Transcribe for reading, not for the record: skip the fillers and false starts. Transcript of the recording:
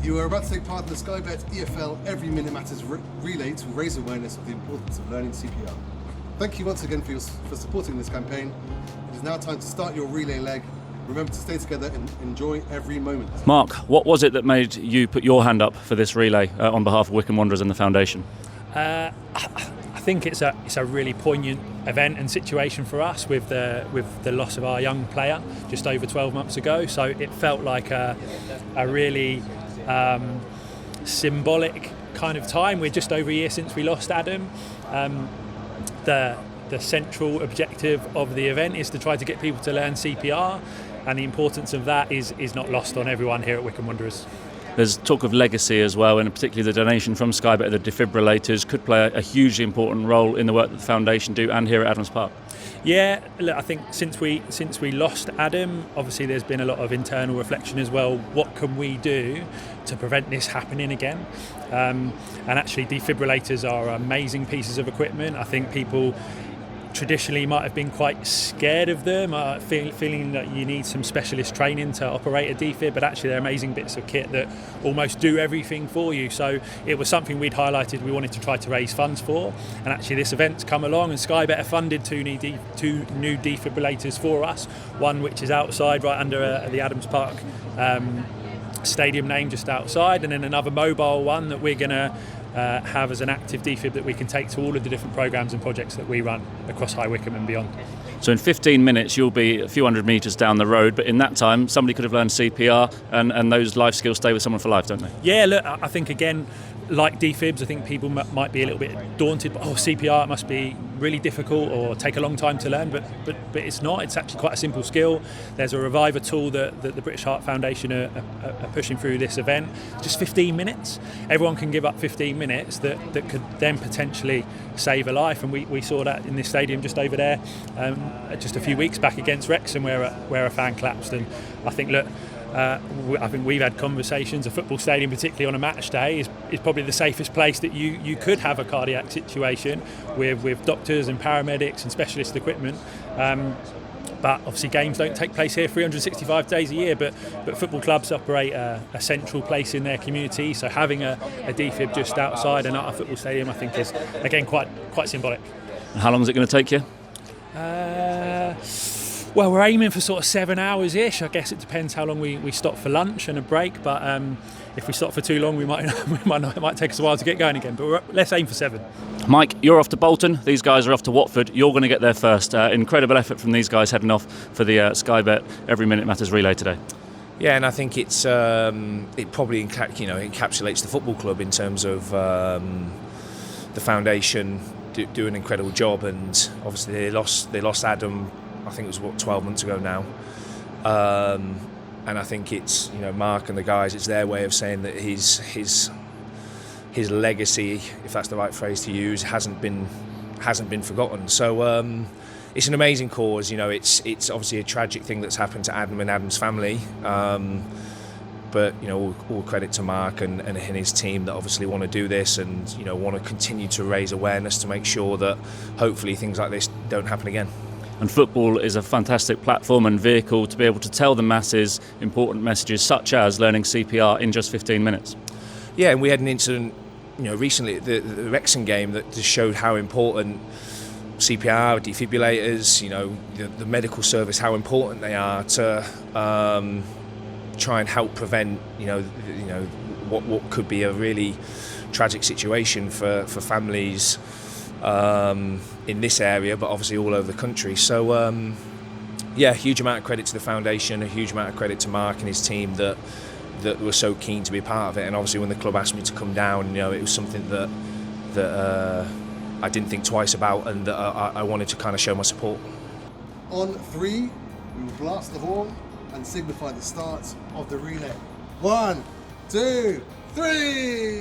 You are about to take part in the Sky Bet EFL Every Minute Matters relay to raise awareness of the importance of learning CPR. Thank you once again for supporting this campaign. It is now time to start your relay leg. Remember to stay together and enjoy every moment. Mark, what was it that made you put your hand up for this relay on behalf of Wycombe Wanderers and the Foundation? I think it's a really poignant event and situation for us with the loss of our young player just over 12 months ago. So it felt like a really symbolic kind of time. We're just over a year since we lost Adam. The central objective of the event is to try to get people to learn CPR, and the importance of that is not lost on everyone here at Wycombe Wanderers. There's talk of legacy as well, and particularly the donation from Sky Bet, the defibrillators, could play a hugely important role in the work that the Foundation do and here at Adams Park. Yeah, look, I think since we lost Adam, obviously there's been a lot of internal reflection as well. What can we do to prevent this happening again? And actually defibrillators are amazing pieces of equipment. I think people traditionally might have been quite scared of them, feeling that you need some specialist training to operate a defib, but actually they're amazing bits of kit that almost do everything for you. So it was something we'd highlighted we wanted to try to raise funds for, and actually this event's come along and Sky Bet funded two new defibrillators for us, one which is outside right under the Adams Park stadium name just outside, and then another mobile one that we're going to have as an active defib that we can take to all of the different programmes and projects that we run across High Wycombe and beyond. So in 15 minutes you'll be a few hundred metres down the road, but in that time somebody could have learned CPR and those life skills stay with someone for life, don't they? Yeah, look, I think again, like defibs, I think people might be a little bit daunted, but CPR, it must be really difficult or take a long time to learn, but it's not. It's actually quite a simple skill. There's a reviver tool that the British Heart Foundation are pushing through this event. Just 15 minutes. Everyone can give up 15 minutes that could then potentially save a life, and we saw that in this stadium just over there just a few weeks back against Wrexham where a fan collapsed. And I think, look, I think we've had conversations. A football stadium, particularly on a match day, is probably the safest place that you could have a cardiac situation with doctors and paramedics and specialist equipment. But obviously games don't take place here 365 days a year, but football clubs operate a central place in their community, so having a defib just outside and at a football stadium I think is again quite symbolic. And how long is it going to take you? Well, we're aiming for sort of 7 hours-ish. I guess it depends how long we stop for lunch and a break, but if we stop for too long it might take us a while to get going again, but let's aim for 7. Mike, you're off to Bolton, these guys are off to Watford, you're going to get there first. Incredible effort from these guys heading off for the Sky Bet Every Minute Matters relay today. Yeah, and I think it's it probably encapsulates the football club in terms of the foundation do an incredible job, and obviously they lost Adam, I think it was 12 months ago now, and I think it's Mark and the guys, it's their way of saying that his legacy, if that's the right phrase to use, hasn't been forgotten. So it's an amazing cause. It's obviously a tragic thing that's happened to Adam and Adam's family, but all credit to Mark and his team that obviously want to do this and want to continue to raise awareness to make sure that hopefully things like this don't happen again. And football is a fantastic platform and vehicle to be able to tell the masses important messages such as learning CPR in just 15 minutes. Yeah, and we had an incident recently at the Wrexham game that just showed how important CPR, defibrillators, the medical service, how important they are to try and help prevent what could be a really tragic situation for families in this area, but obviously all over the country. So a huge amount of credit to the foundation, a huge amount of credit to Mark and his team that were so keen to be part of it. And obviously when the club asked me to come down, it was something that I didn't think twice about, and that I wanted to kind of show my support. On 3, we will blast the horn and signify the start of the relay. 1, 2, 3!